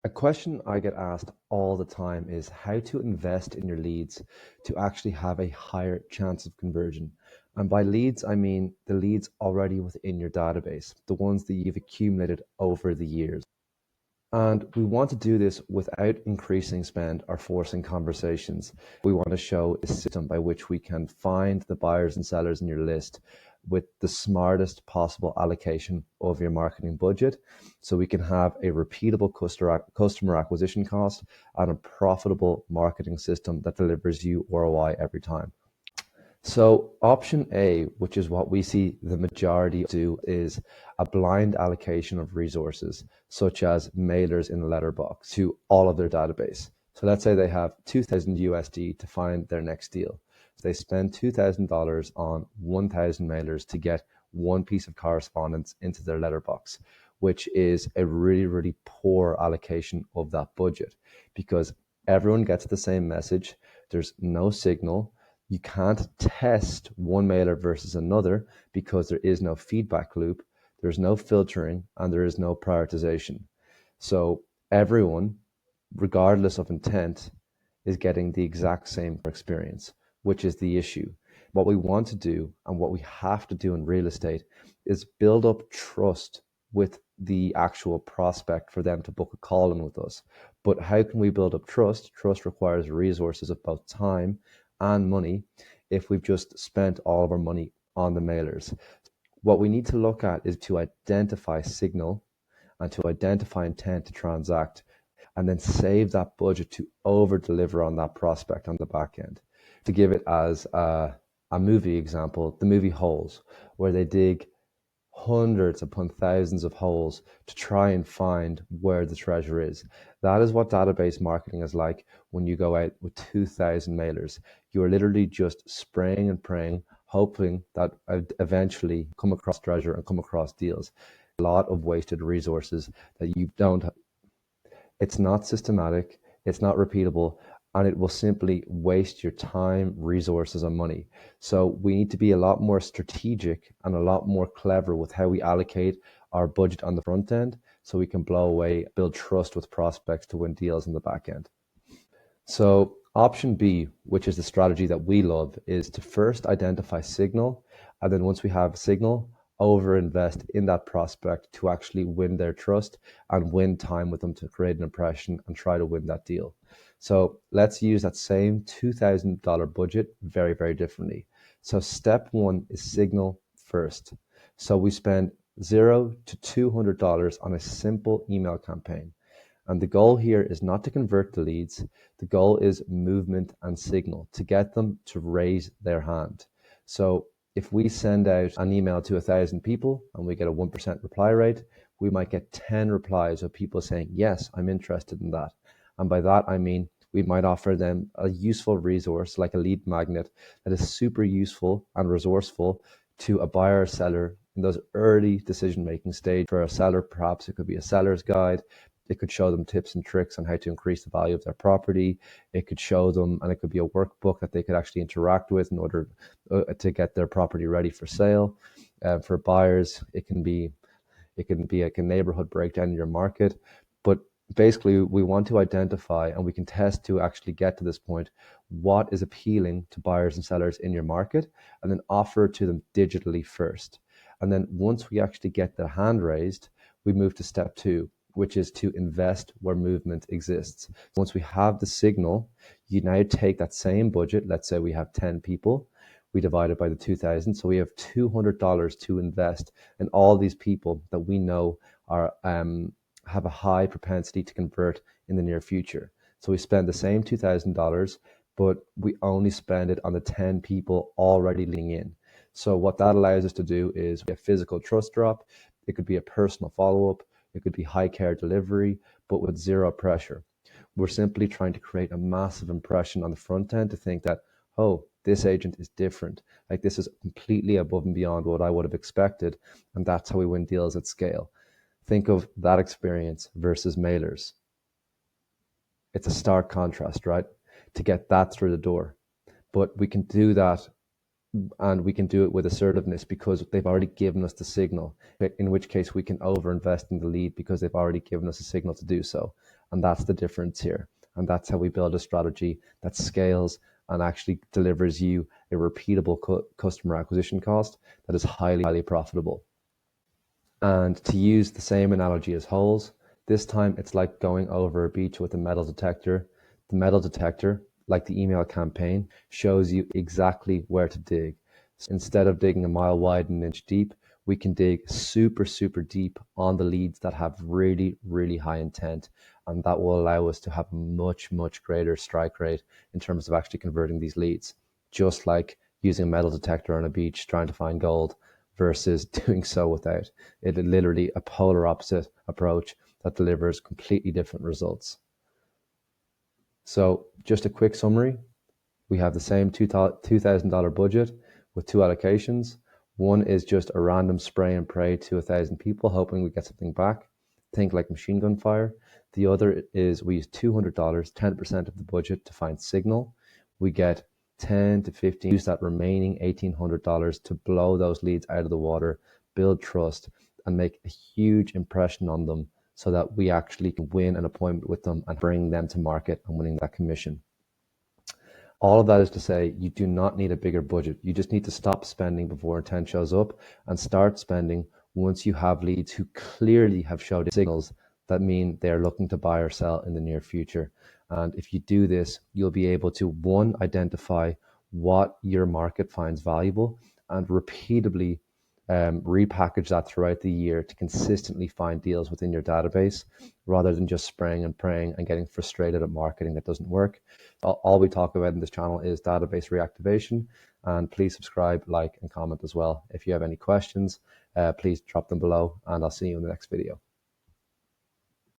A question I get asked all the time is how to invest in your leads to actually have a higher chance of conversion. And by leads, I mean the leads already within your database, the ones that you've accumulated over the years. And we want to do this without increasing spend or forcing conversations. We want to show a system by which we can find the buyers and sellers in your list with the smartest possible allocation of your marketing budget so we can have a repeatable customer acquisition cost and a profitable marketing system that delivers you ROI every time. So option A, which is what we see the majority do, is a blind allocation of resources, such as mailers in a letterbox to all of their database. So let's say they have 2,000 USD to find their next deal. So they spend $2,000 on 1,000 mailers to get one piece of correspondence into their letterbox, which is a really, really poor allocation of that budget because everyone gets the same message. There's no signal. You can't test one mailer versus another because there is no feedback loop, there's no filtering, and there is no prioritization. So everyone, regardless of intent, is getting the exact same experience, which is the issue. What we want to do and what we have to do in real estate is build up trust with the actual prospect for them to book a call in with us. But how can we build up trust? Trust requires resources of both time and money if we've just spent all of our money on the mailers. What we need to look at is to identify signal and to identify intent to transact and then save that budget to over deliver on that prospect on the back end. To give it as a movie example, the movie Holes, where they dig hundreds upon thousands of holes to try and find where the treasure is. That is what database marketing is like when you go out with 2,000 mailers. You are literally just spraying and praying, hoping that eventually come across treasure and come across deals. A lot of wasted resources that you don't, it's not systematic, it's not repeatable, and it will simply waste your time, resources, and money. So we need to be a lot more strategic and a lot more clever with how we allocate our budget on the front end so we can blow away, build trust with prospects to win deals in the back end. So option B, which is the strategy that we love, is to first identify signal, and then once we have signal, over invest in that prospect to actually win their trust and win time with them to create an impression and try to win that deal. So let's use that same $2,000 budget very, very differently. So step one is signal first. So we spend $0 to $200 on a simple email campaign. And the goal here is not to convert the leads. The goal is movement and signal to get them to raise their hand. So if we send out an email to 1,000 people and we get a 1% reply rate, we might get 10 replies of people saying, yes, I'm interested in that. And by that, I mean, we might offer them a useful resource like a lead magnet that is super useful and resourceful to a buyer or seller in those early decision-making stage. For a seller, perhaps it could be a seller's guide. It could show them tips and tricks on how to increase the value of their property. It could show them, and it could be a workbook that they could actually interact with in order to get their property ready for sale. For buyers, it can be like a neighborhood breakdown in your market. But basically, we want to identify, and we can test to actually get to this point, what is appealing to buyers and sellers in your market, and then offer it to them digitally first. And then once we actually get their hand raised, we move to step two, which is to invest where movement exists. Once we have the signal, you now take that same budget. Let's say we have 10 people. We divide it by the 2,000. So we have $200 to invest in all these people that we know are have a high propensity to convert in the near future. So we spend the same $2,000, but we only spend it on the 10 people already leaning in. So what that allows us to do is a physical trust drop. It could be a personal follow-up. It could be high care delivery, but with zero pressure. We're simply trying to create a massive impression on the front end to think that, oh, this agent is different. Like this is completely above and beyond what I would have expected. And that's how we win deals at scale. Think of that experience versus mailers. It's a stark contrast, right? To get that through the door. But we can do that and we can do it with assertiveness because they've already given us the signal, in which case we can overinvest in the lead because they've already given us a signal to do so. And that's the difference here. And that's how we build a strategy that scales and actually delivers you a repeatable customer acquisition cost that is highly, highly profitable. And to use the same analogy as holes, this time it's like going over a beach with a metal detector. The metal detector, like the email campaign, shows you exactly where to dig. So instead of digging a mile wide and an inch deep, we can dig super, super deep on the leads that have really, really high intent. And that will allow us to have much, much greater strike rate in terms of actually converting these leads. Just like using a metal detector on a beach trying to find gold versus doing so without. It is literally a polar opposite approach that delivers completely different results. So just a quick summary. We have the same $2,000 budget with two allocations. One is just a random spray and pray to 1,000 people, hoping we get something back. Think like machine gun fire. The other is we use $200, 10% of the budget to find signal. We get 10 to 15, use that remaining $1,800 to blow those leads out of the water, build trust, and make a huge impression on them so that we actually can win an appointment with them and bring them to market and winning that commission. All of that is to say, you do not need a bigger budget. You just need to stop spending before intent shows up and start spending once you have leads who clearly have showed signals that mean they're looking to buy or sell in the near future. And if you do this, you'll be able to, one, identify what your market finds valuable and repeatably repackage that throughout the year to consistently find deals within your database rather than just spraying and praying and getting frustrated at marketing that doesn't work. All we talk about in this channel is database reactivation, and please subscribe, like, and comment as well. If you have any questions, please drop them below, and I'll see you in the next video.